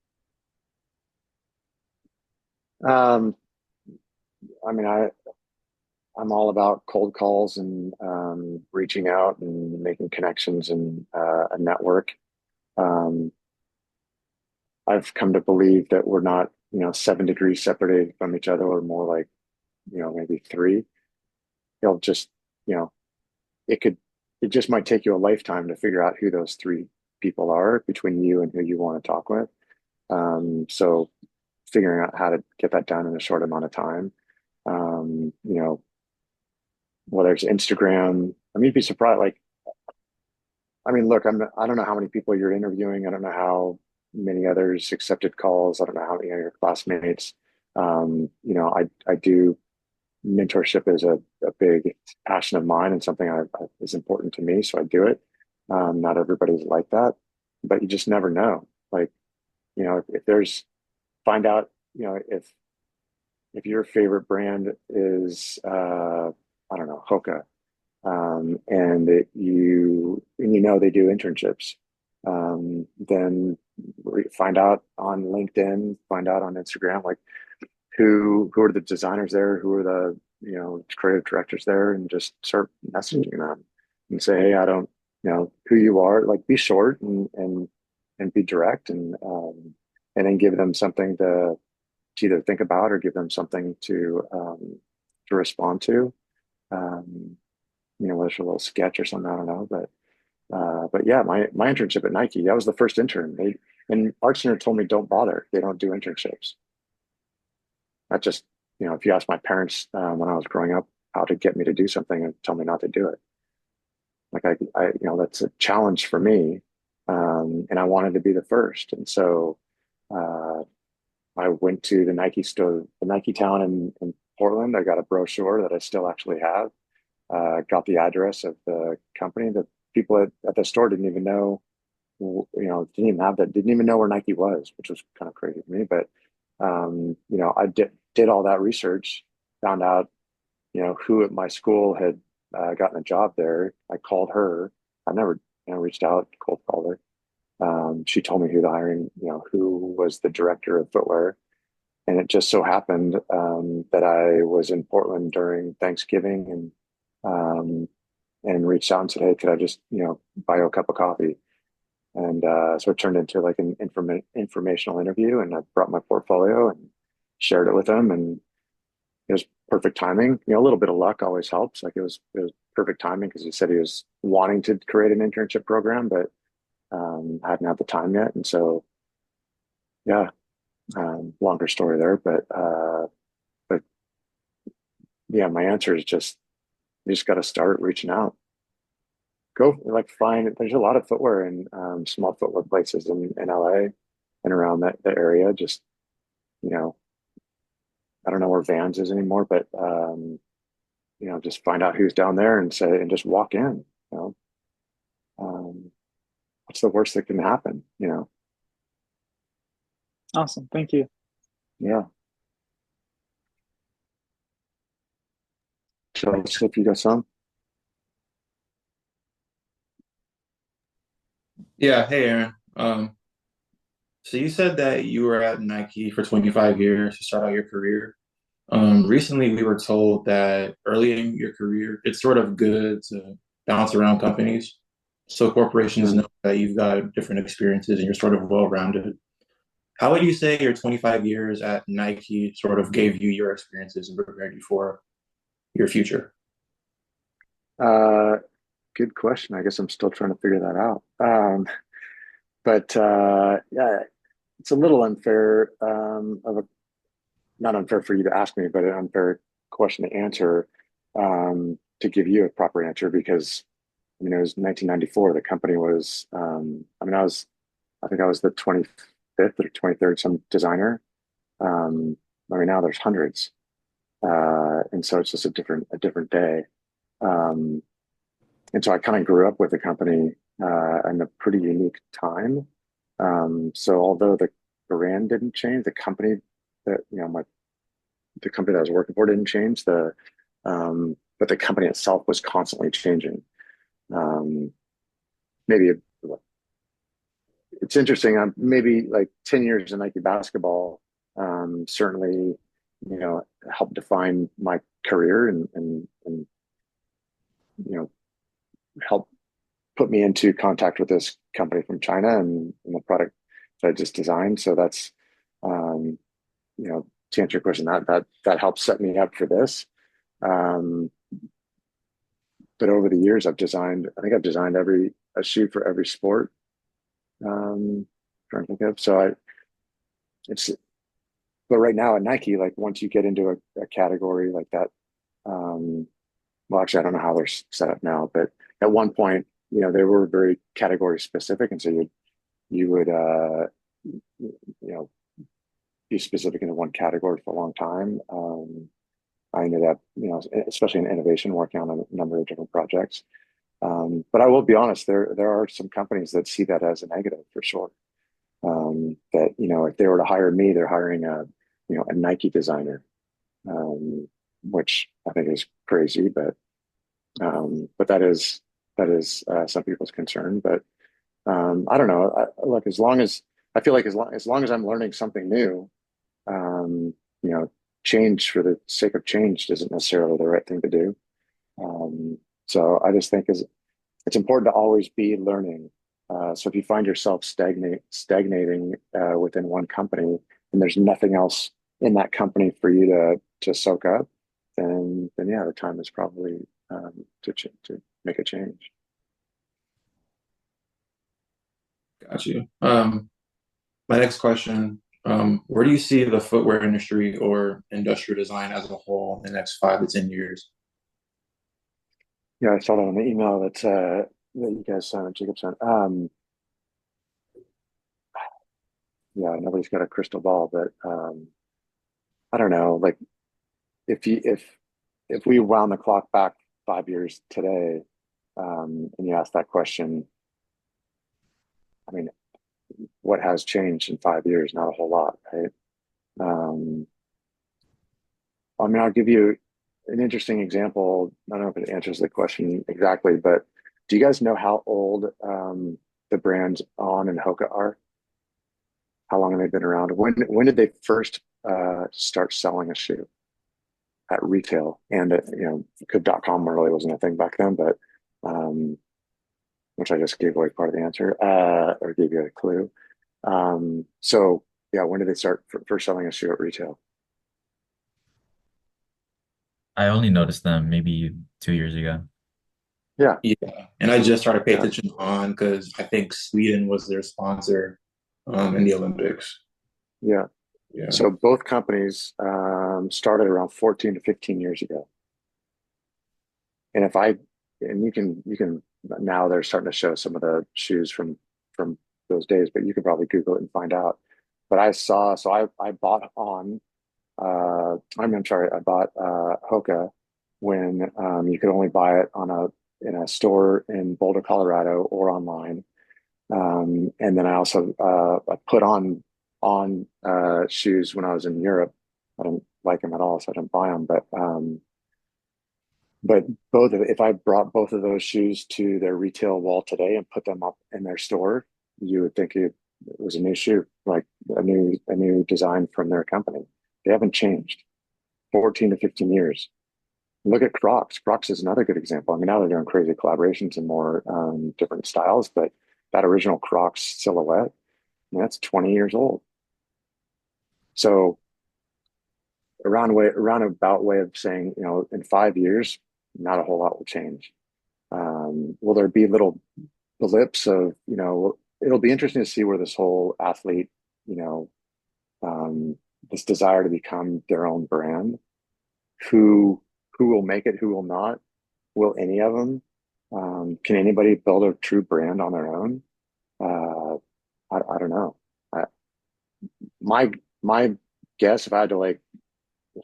Speaker 6: Um, I mean, I'm all about cold calls and reaching out and making connections and a network. Um, I've come to believe that we're not, 7 degrees separated from each other, or more like, maybe three. It'll just, you know, it could, it just might take you a lifetime to figure out who those three people are between you and who you want to talk with. So figuring out how to get that done in a short amount of time, um, you know, whether it's Instagram, I mean, you'd be surprised. Like, I mean, look, I don't know how many people you're interviewing. I don't know how many others accepted calls. I don't know how many of your classmates. I do mentorship is a big passion of mine and something is important to me. So I do it. Not everybody's like that, but you just never know. Like, if there's, find out, if your favorite brand is, I don't know, Hoka, and they do internships, then find out on LinkedIn, find out on Instagram, like who are the designers there, who are the creative directors there, and just start messaging them and say, hey, I don't who you are, like be short and be direct, and then give them something to either think about or give them something to respond to. Um, whether it's a little sketch or something, I don't know. But yeah, my internship at Nike, that was the first intern. And Art Center told me don't bother. They don't do internships. That just, if you ask my parents when I was growing up how to get me to do something and tell me not to do it. Like that's a challenge for me. And I wanted to be the first. And so uh, I went to the Nike store, the Nike town in Portland. I got a brochure that I still actually have. Got the address of the company. The people at the store didn't even know, didn't even have that, didn't even know where Nike was, which was kind of crazy to me. But I did all that research, found out, who at my school had gotten a job there. I called her. I never, reached out, cold called her. She told me who was the director of footwear. And it just so happened that I was in Portland during Thanksgiving um, and reached out and said, hey, could I just, buy you a cup of coffee? And so it turned into like an informational interview, and I brought my portfolio and shared it with him, and it was perfect timing. You know, a little bit of luck always helps. Like it was perfect timing because he said he was wanting to create an internship program, but hadn't had the time yet. And so, yeah, longer story there, but yeah, my answer is just you just got to start reaching out. Go like find. There's a lot of footwear and small footwear places in LA and around the area. Just you know, I don't know where Vans is anymore, but just find out who's down there and say and just walk in. You know, um, what's the worst that can happen? You know,
Speaker 5: Awesome. Thank you.
Speaker 6: yeah. So if you got some,
Speaker 4: Yeah, hey Aaron. So you said that you were at Nike for 25 years to start out your career. Recently we were told that early in your career, it's sort of good to bounce around companies. So corporations
Speaker 6: mm,
Speaker 4: know that you've got different experiences and you're sort of well-rounded. How would you say your 25 years at Nike sort of gave you your experiences and prepared you for your future?
Speaker 6: uh, good question. I guess I'm still trying to figure that out. But yeah, it's a little unfair not unfair for you to ask me, but an unfair question to answer to give you a proper answer because I mean it was 1994. The company was I think I was the 25th or 23rd some designer. I mean now there's hundreds, and so it's just a different day. Um, and so I kind of grew up with the company in a pretty unique time. So although the brand didn't change, the company that the company that I was working for didn't change. But the company itself was constantly changing. Um, maybe it's interesting. Maybe like 10 years in Nike basketball certainly helped define my career and you know help put me into contact with this company from China and the product that I just designed. So that's um, to answer your question, that helps set me up for this. Um, but over the years, I think I've designed a shoe for every sport. Trying to think of. It's, but right now at Nike, like once you get into a category like that, um, well, actually, I don't know how they're set up now, but at one point, they were very category specific. And so you would, you know, be specific in one category for a long time. I ended up, especially in innovation, working on a number of different projects. But I will be honest, there are some companies that see that as a negative for sure. That if they were to hire me, they're hiring a Nike designer, which I think is crazy, but that is some people's concern. But I don't know. Look, as long as I feel like as long as I'm learning something new, um, you know, change for the sake of change isn't necessarily the right thing to do. So I just think it's important to always be learning. So if you find yourself stagnating within one company, and there's nothing else in that company for you to soak up, then yeah, the time is probably to make a change.
Speaker 4: Got you. My next question, where do you see the footwear industry or industrial design as a whole in the next 5 to 10 years?
Speaker 6: Yeah, I saw that on the email that you guys sent, Jacob sent. Yeah, nobody's got a crystal ball, but I don't know. Like if we wound the clock back 5 years today, and you ask that question, I mean, what has changed in 5 years? Not a whole lot, right? Um, I mean, I'll give you an interesting example. I don't know if it answers the question exactly, but do you guys know how old the brands On and Hoka are? How long have they been around? When did they first start selling a shoe at retail? And .com really wasn't a thing back then, but which I just gave away part of the answer, or gave you a clue. So yeah, when did they start first selling a shoe at retail?
Speaker 1: I only noticed them maybe 2 years ago.
Speaker 6: Yeah,
Speaker 4: Yeah, and I just started paying
Speaker 6: yeah,
Speaker 4: attention on because I think Sweden was their sponsor in the Olympics.
Speaker 6: yeah.
Speaker 4: Yeah.
Speaker 6: So both companies started around 14 to 15 years ago. And if I and you can now they're starting to show some of the shoes from those days, but you could probably Google it and find out. But I saw so I bought on I'm sorry, I bought Hoka when you could only buy it on a in a store in Boulder, Colorado, or online. And then I also I put on shoes when I was in Europe. I don't like them at all, so I don't buy them. But both of if I brought both of those shoes to their retail wall today and put them up in their store, you would think it was a new shoe, like a new design from their company. They haven't changed 14 to 15 years. Look at Crocs. Crocs is another good example. I mean, now they're doing crazy collaborations and more different styles, but that original Crocs silhouette, I mean, that's 20 years old. So roundabout way of saying, in 5 years, not a whole lot will change. Will there be little blips of, it'll be interesting to see where this whole athlete, you know, this desire to become their own brand, who will make it, who will not, will any of them? Can anybody build a true brand on their own? Uh, I don't know. I, my guess, if I had to if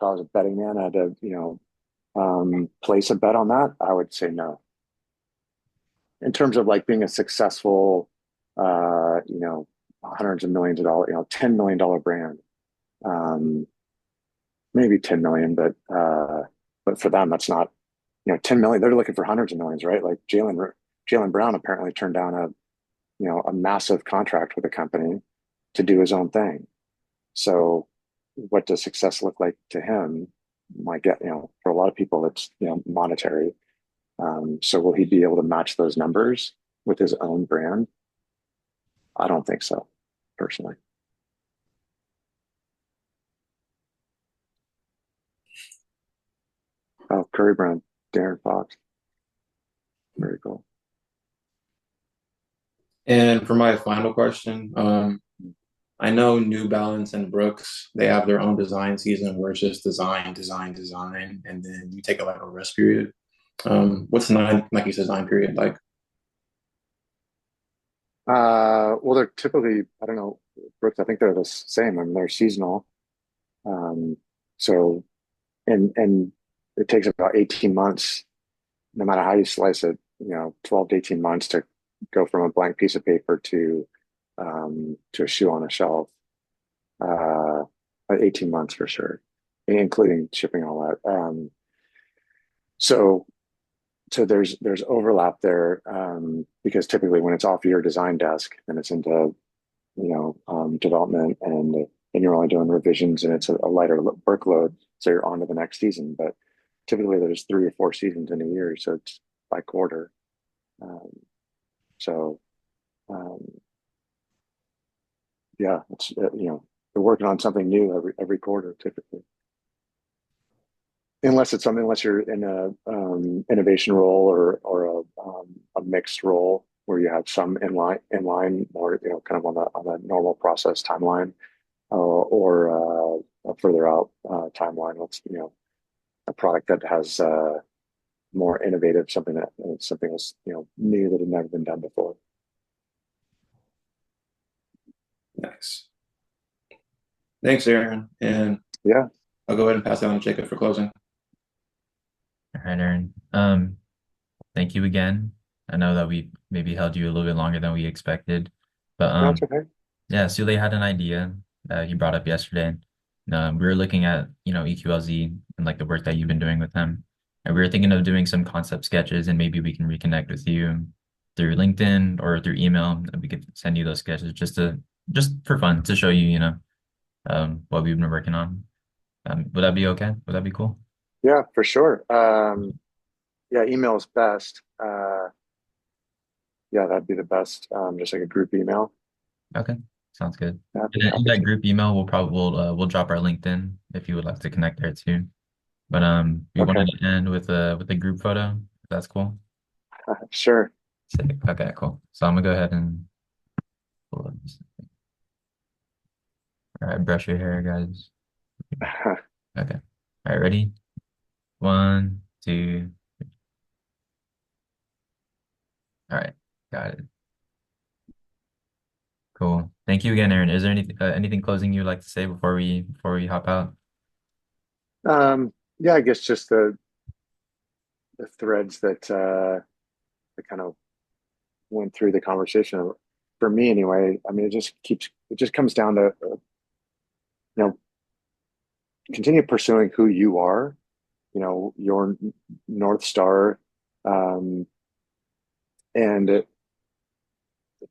Speaker 6: I was a betting man, I had to, place a bet on that, I would say no. In terms of being a successful, hundreds of millions of dollars, $10 million brand, um, maybe 10 million, but for them, that's not, 10 million. They're looking for hundreds of millions, right? Like Jalen Brown apparently turned down a massive contract with a company to do his own thing. So what does success look like to him? Might get, for a lot of people, it's, monetary. So will he be able to match those numbers with his own brand? I don't think so, personally. Oh, Curry Brand, Darren Fox. Very cool.
Speaker 4: And for my final question, I know New Balance and Brooks, they have their own design season where it's just design, design, design, and then you take a rest period. What's Nike's design period like?
Speaker 6: Well, they're typically, I don't know, Brooks, I think they're the same. I mean, they're seasonal. Um, so, and it takes about 18 months, no matter how you slice it, 12 to 18 months to go from a blank piece of paper to a shoe on a shelf. 18 months for sure, including shipping all that. So so there's overlap there, because typically when it's off your design desk, then it's into development, and you're only doing revisions, and it's a lighter workload, so you're on to the next season. But typically there's 3 or 4 seasons in a year, so it's by quarter. Um, so um, yeah, it's they're working on something new every quarter typically. Unless you're in a innovation role, or a mixed role where you have some inline, or kind of on the normal process timeline, or a further out timeline. Let's a product that has more innovative, something that's new that had never been done before.
Speaker 4: Nice. Thanks, Aaron. And
Speaker 6: Yeah,
Speaker 4: I'll go ahead and pass it on to Jacob for closing.
Speaker 1: All right, Aaron. Thank you again. I know that we maybe held you a little bit longer than we expected, but
Speaker 6: that's okay.
Speaker 1: yeah, Sule had an idea that he brought up yesterday. We were looking at, EQLZ and like the work that you've been doing with them. And we were thinking of doing some concept sketches, and maybe we can reconnect with you through LinkedIn or through email, and we could send you those sketches just for fun to show you, what we've been working on. Would that be okay? Would that be cool?
Speaker 6: Yeah, for sure. Yeah, email is best. yeah, that'd be the best. Just like a group email.
Speaker 1: Okay, sounds good.
Speaker 6: Yeah, I'd be
Speaker 1: And then in
Speaker 6: happy
Speaker 1: that
Speaker 6: to.
Speaker 1: group email, we'll drop our LinkedIn if you would like to connect there too. But we
Speaker 6: Okay,
Speaker 1: wanted to end with a group photo, if that's cool.
Speaker 6: sure.
Speaker 1: Sick. Okay, cool. So I'm gonna go ahead and pull up this. All right, brush your hair, guys. Okay. All right, ready? One, two. All right, got it. Cool. Thank you again, Aaron. Is there anything closing you'd like to say before we hop out?
Speaker 6: Yeah, I guess just the threads that kind of went through the conversation for me anyway. I mean, it just comes down to know, continue pursuing who you are, your North Star. Um, and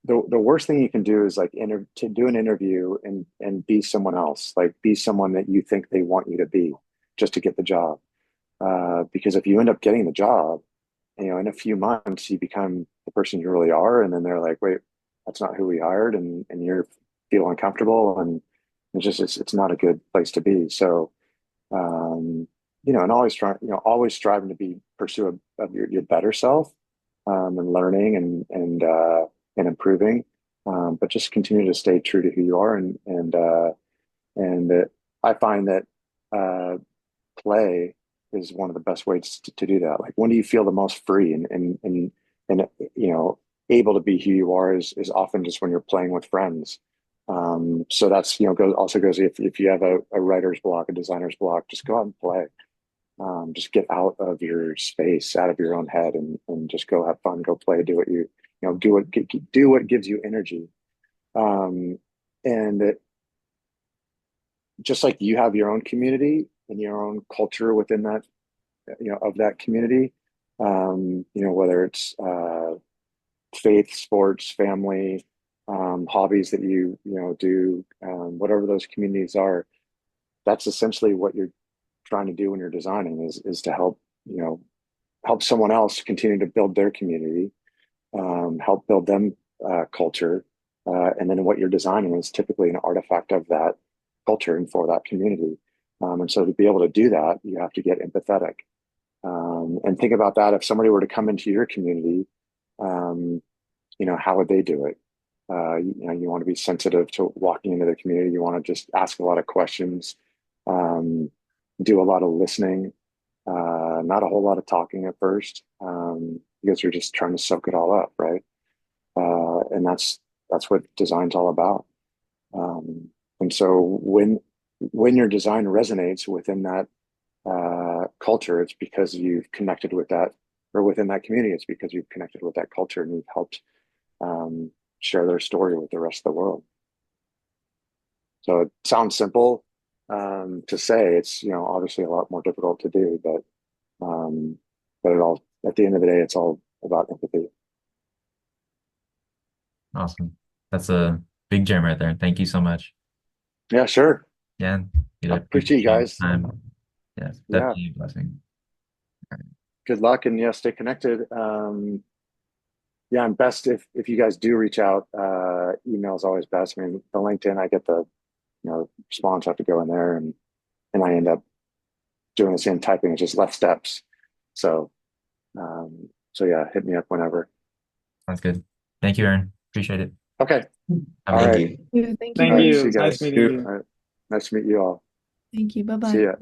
Speaker 6: the worst thing you can do is like to do an interview and be someone else, like be someone that you think they want you to be just to get the job. Because if you end up getting the job, in a few months you become the person you really are, and then they're like, wait, that's not who we hired, and you're feel uncomfortable, and it's not a good place to be. So and always striving to be pursue of your better self, and learning and improving, but just continue to stay true to who you are, and I find that uh, play is one of the best ways to do that. Like, when do you feel the most free and able to be who you are is often just when you're playing with friends. So that's goes if you have a writer's block, a designer's block, just go out and play. Just get out of your space, out of your own head, and just go have fun, go play, do what do what gives you energy. And just like you have your own community and your own culture within that, of that community, whether it's faith, sports, family, hobbies that do, whatever those communities are, that's essentially what you're trying to do when you're designing is to help someone else continue to build their community, help build them culture, and then what you're designing is typically an artifact of that culture and for that community. And so to be able to do that, you have to get empathetic, and think about that. If somebody were to come into your community, um, how would they do it? You want to be sensitive to walking into the community. You want to just ask a lot of questions, um, do a lot of listening, not a whole lot of talking at first, because you're just trying to soak it all up, right? And that's what design's all about. And so when your design resonates within that culture, it's because you've connected with that, or within that community, it's because you've connected with that culture and you've helped um, share their story with the rest of the world. So it sounds simple to say. It's obviously a lot more difficult to do, but at the end of the day, it's all about empathy.
Speaker 1: Awesome. That's a big gem right there. Thank you so much.
Speaker 6: Yeah, sure.
Speaker 1: Yeah,
Speaker 6: I
Speaker 1: you
Speaker 6: appreciate you
Speaker 1: appreciate the
Speaker 6: guys.
Speaker 1: time. Yes,
Speaker 6: Yeah,
Speaker 1: definitely a blessing.
Speaker 6: good luck, and yeah, stay connected. Yeah, and best if you guys do reach out, email is always best. I mean, the LinkedIn, I get the response. I have to go in there, and I end up doing the same typing. It's just less steps. So yeah, hit me up whenever.
Speaker 1: Sounds good. Thank you, Aaron. Appreciate it.
Speaker 6: Okay.
Speaker 1: Have a
Speaker 6: All
Speaker 1: good
Speaker 2: Thank
Speaker 6: right.
Speaker 2: you.
Speaker 3: Thank
Speaker 6: All
Speaker 5: Thank
Speaker 3: you.
Speaker 6: right. See
Speaker 5: you.
Speaker 6: you
Speaker 5: Nice
Speaker 6: guys.
Speaker 5: meeting you.
Speaker 6: All right. Nice to meet you all.
Speaker 3: Thank you. Bye
Speaker 6: See
Speaker 3: bye.
Speaker 6: ya.